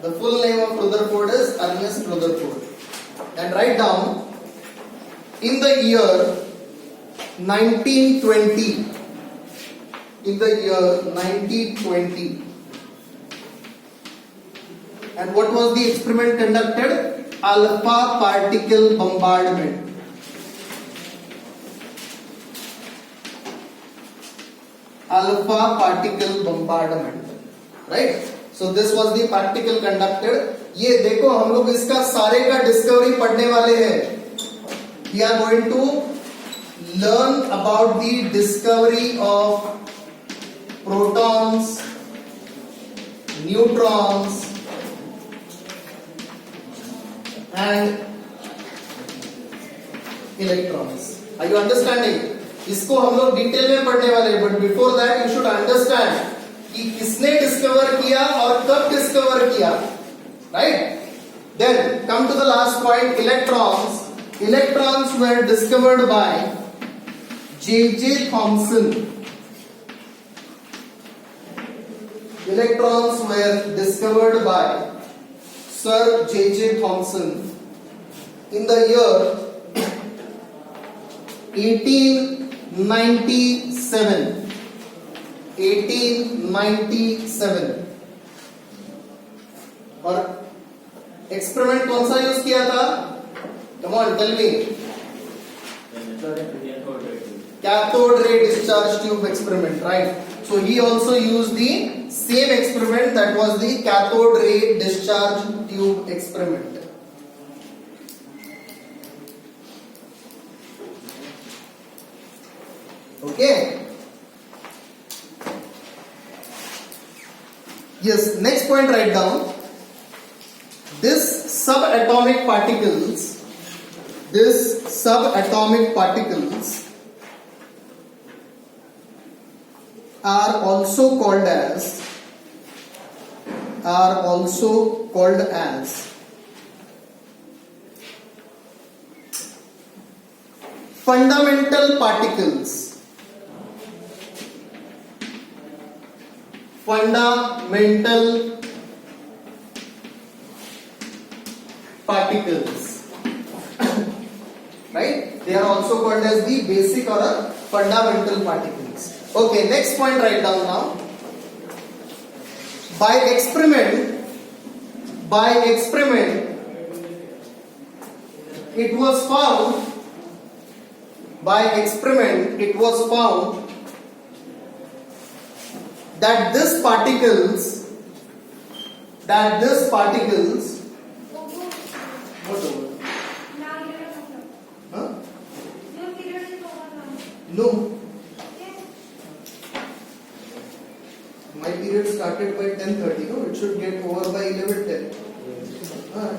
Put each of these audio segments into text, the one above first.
The full name of Rutherford is Ernest Rutherford. And write down, in the year 1920, in the year 1920, and what was the experiment conducted? Alpha particle bombardment. Alpha particle bombardment, right? So this was the practical conducted. ये देखो हम लोग इसका सारे का discovery पढ़ने वाले हैं. We are going to learn about the discovery of protons, neutrons, and electrons. Are you understanding? इसको हम लोग डिटेल में पढ़ने वाले हैं, but before that you should understand कि किसने डिस्कवर किया और कब डिस्कवर किया, right? Then come to the last point, electrons. Electrons were discovered by J.J. Thomson. Electrons were discovered by Sir J.J. Thomson in the year 1897. 1897. और experiment कौन सा use किया था? Come on, tell me. Cathode ray discharge tube experiment, right? So he also used the same experiment, that was the cathode ray discharge tube experiment. Okay. Yes, next point, write down. This subatomic particles are also called as fundamental particles. Right? They are also called as the basic or fundamental particles. Okay, next point, write down now. By experiment, it was found that these particles No. My period started by 10:30. No, it should get over by 11:10.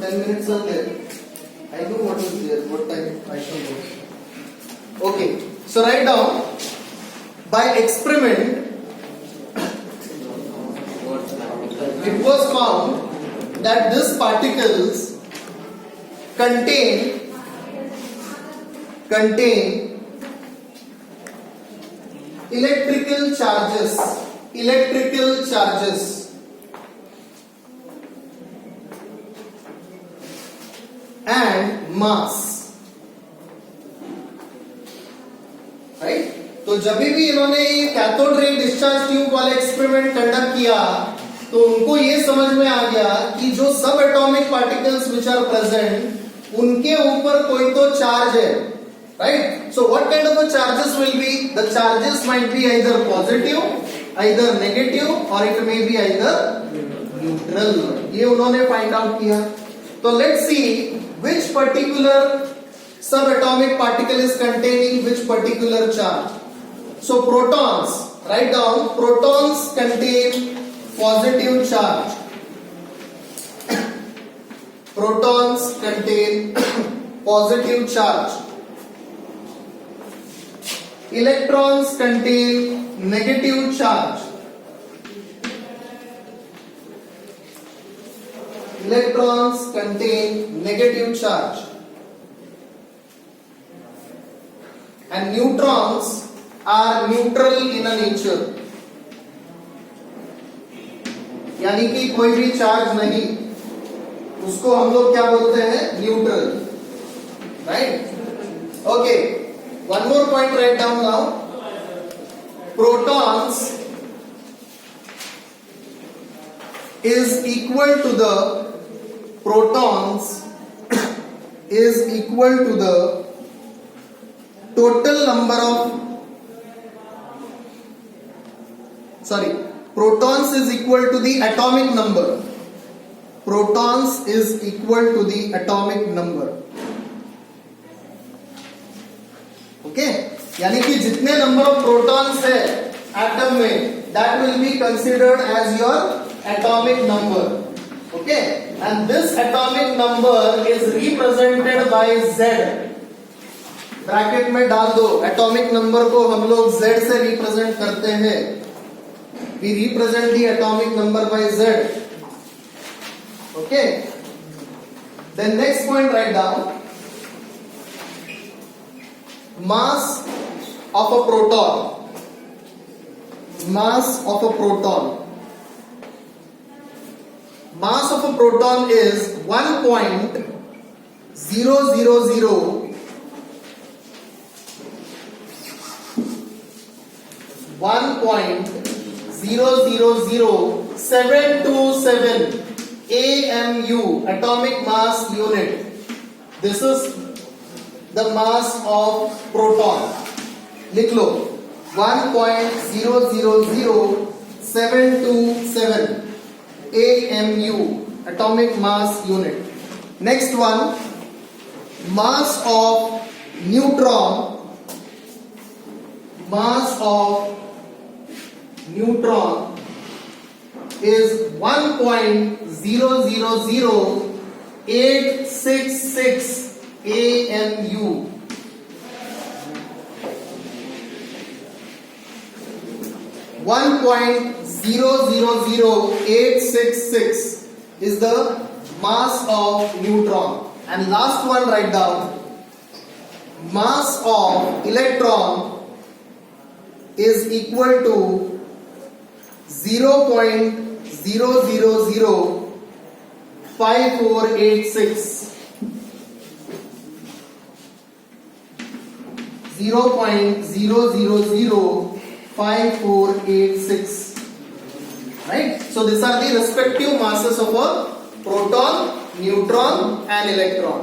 10 minutes are there. I know what is there, what time I shall go. Okay, so write down, by experiment, it was found that these particles contain electrical charges and mass, right? तो जब भी इन्होंने ये cathode ray discharge tube वाला experiment conduct किया तो उनको ये समझ में आ गया कि जो सब atomic particles which are present उनके ऊपर कोई तो चार्ज है, right? So what kind of a charges will be? The charges might be either positive, either negative, or it may be either neutral. ये उन्होंने find out किया. So let's see which particular subatomic particle is containing which particular charge. So protons, write down, protons contain positive charge. Protons contain positive charge. Electrons contain negative charge. Electrons contain negative charge. And neutrons are neutral in a nature. यानी कि कोई भी charge नहीं, उसको हम लोग क्या बोलते हैं, neutral, right? Okay, one more point write down now. Protons is equal to the total number of, sorry, protons is equal to the atomic number. Protons is equal to the atomic number. Okay, यानी कि जितने number of protons है atom में, that will be considered as your atomic number. Okay, and this atomic number is represented by Z. Bracket में डाल दो, atomic number को हम लोग Z से रिप्रेजेंट करते हैं. We represent the atomic number by Z. Okay, then next point write down. Mass of a proton. Mass of a proton. Mass of a proton is 1.000 1.000727 AMU, atomic mass unit. This is the mass of proton. लिख लो 1.000727 AMU, atomic mass unit. Next one, mass of neutron. Mass of neutron is 1.000866 AMU. 1.000866 is the mass of neutron. And last one, write down. Mass of electron is equal to 0.0005486. 0.0005486. Right? So these are the respective masses of a proton, neutron and electron.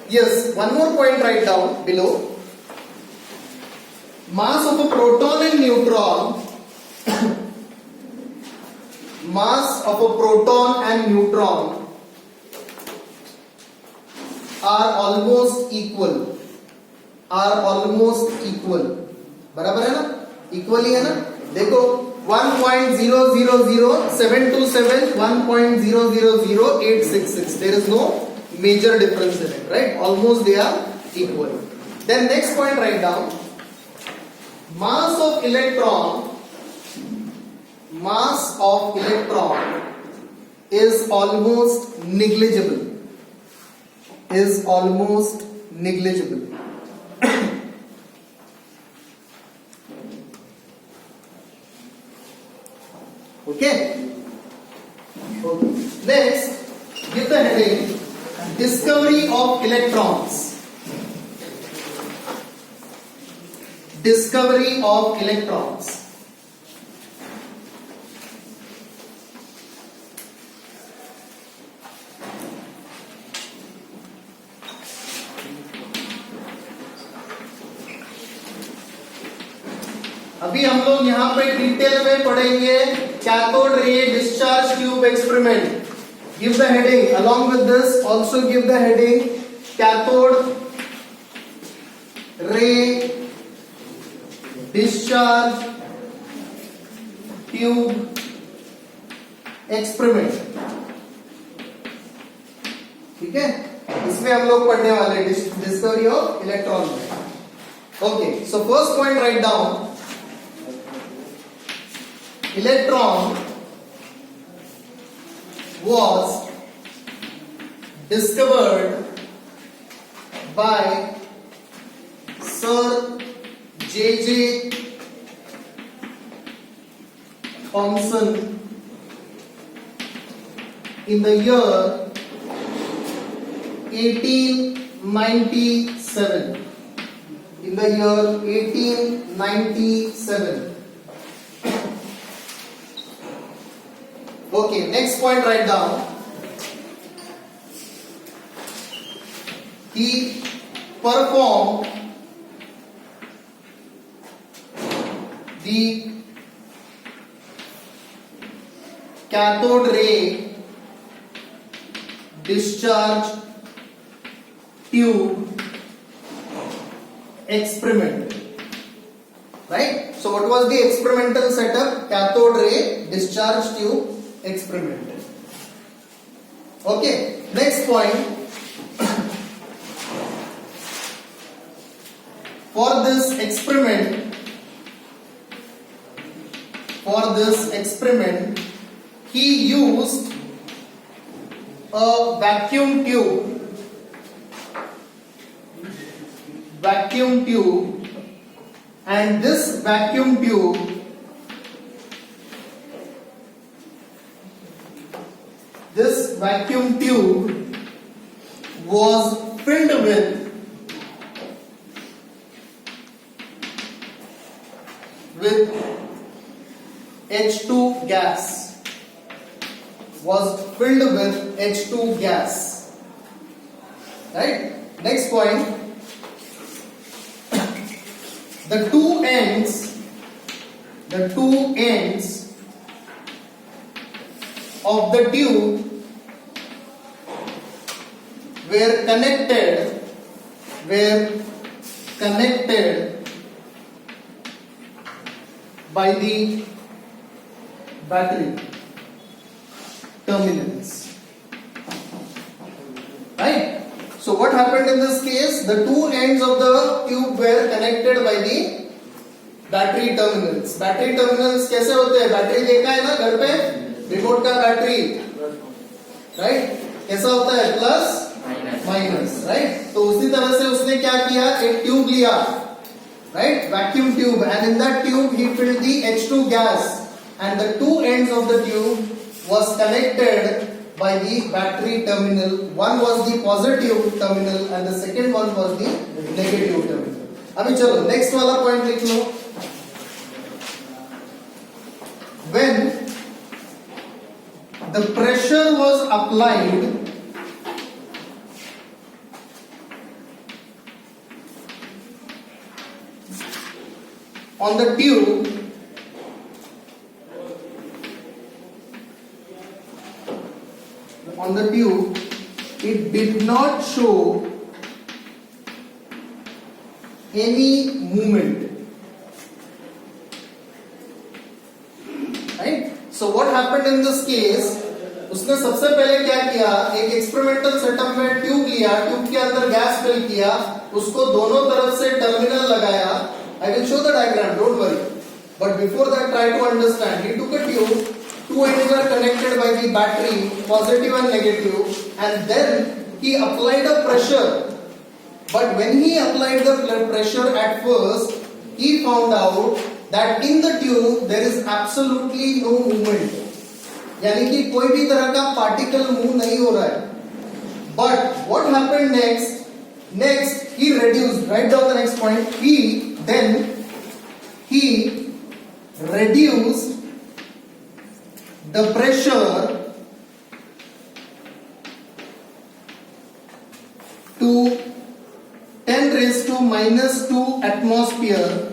Yes, one more point write down below. Mass of a proton and neutron mass of a proton and neutron are almost equal. बराबर है ना, equally है ना. देखो 1.000727 1.000866, there is no major difference in it, right? Almost they are equal. Then next point write down. Mass of electron is almost negligible. Okay. Next, give the heading Discovery of Electrons. Discovery of electrons. अभी हम लोग यहां पे detail में पढ़ेंगे cathode ray discharge tube experiment. Give the heading along with this, also give the heading cathode ray discharge tube experiment. ठीक है, इसमें हम लोग पढ़ने वाले discovery of electron. Okay, so first point write down. Electron was discovered by Sir J.J. Thomson in the year 1897. In the year 1897. Okay, next point write down. He performed the cathode ray discharge tube experiment. Right? So what was the experimental setup? Cathode ray discharge tube experiment. Okay, next point. For this experiment, he used a vacuum tube, and this vacuum tube was filled with H2 gas. Right? Next point. The two ends of the tube were connected by the battery terminals. Right? So what happened in this case? The two ends of the tube were connected by the battery terminals. Battery terminals कैसे होते हैं? Battery देखा है ना घर पे? Remote का battery, right? कैसा होता है? Plus minus, right? तो उसी तरह से उसने क्या किया? एक ट्यूब लिया, right? Vacuum tube, and in that tube he filled the H2 gas, and the two ends of the tube was connected by the battery terminal. One was the positive terminal and the second one was the negative terminal. अभी चलो next वाला point लिख लो. When the pressure was applied on the tube, it did not show any movement. Right? So what happened in this case? उसने सबसे पहले क्या किया? एक एक्सपेरिमेंटल सेटअप में ट्यूब लिया, ट्यूब के अंदर गैस फिल किया, उसको दोनों तरफ से टर्मिनल लगाया. I will show the diagram, don't worry. But before that, try to understand. He took a tube, two ends are connected by the battery, positive and negative, and then he applied a pressure. But when he applied the pressure at first, he found out that in the tube there is absolutely no movement. यानी कि कोई भी तरह का particle move नहीं हो रहा है. But what happened next? Next, he reduced. Write down the next point. He reduced the pressure to 10⁻²² atmosphere.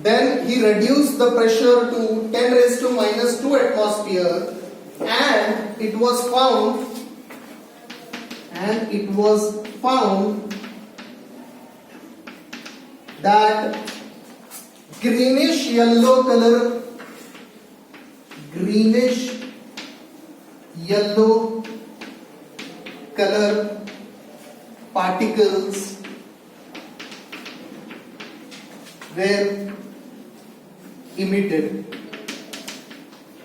Then he reduced the pressure to 10⁻² atmosphere, and it was found that greenish yellow color particles were emitted.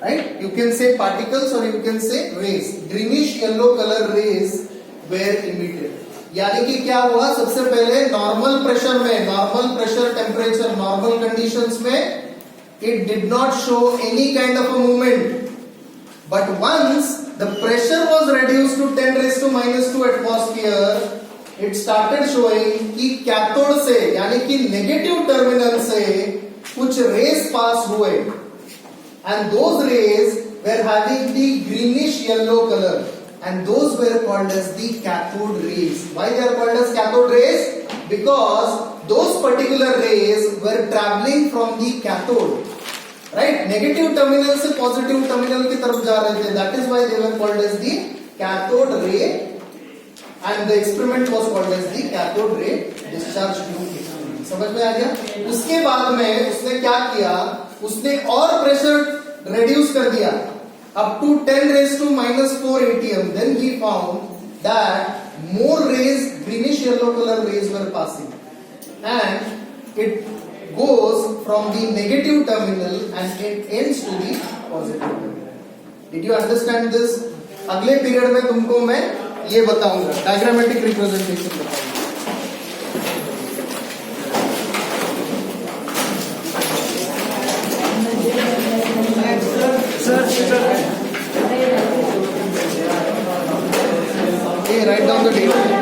Right? You can say particles or you can say rays. Greenish yellow color rays were emitted. यानी कि क्या हुआ? सबसे पहले normal pressure temperature, normal conditions में it did not show any kind of a movement. But once the pressure was reduced to 10 raised to minus 2 atmosphere, it started showing कि cathode से यानी कि नेगेटिव टर्मिनल से कुछ raise पास हुए, and those rays were having the greenish yellow color, and those were called as the cathode rays. Why they are called as cathode rays? Because those particular rays were traveling from the cathode, right? Negative terminal से positive terminal की तरफ जा रहे थे. That is why they were called as the cathode ray, and the experiment was called as the cathode ray discharge tube experiment. समझ में आ गया? उसके बाद में उसने क्या किया? उसने और प्रेशर reduce कर दिया up to 10 raised to minus 4 atm. Then he found that more rays, greenish yellow color rays were passing, and it goes from the negative terminal and it ends to the positive terminal. Did you understand this? अगले period में तुमको मैं ये बताऊंगा, diagrammatic representation बताऊंगा. Hey, write down the date.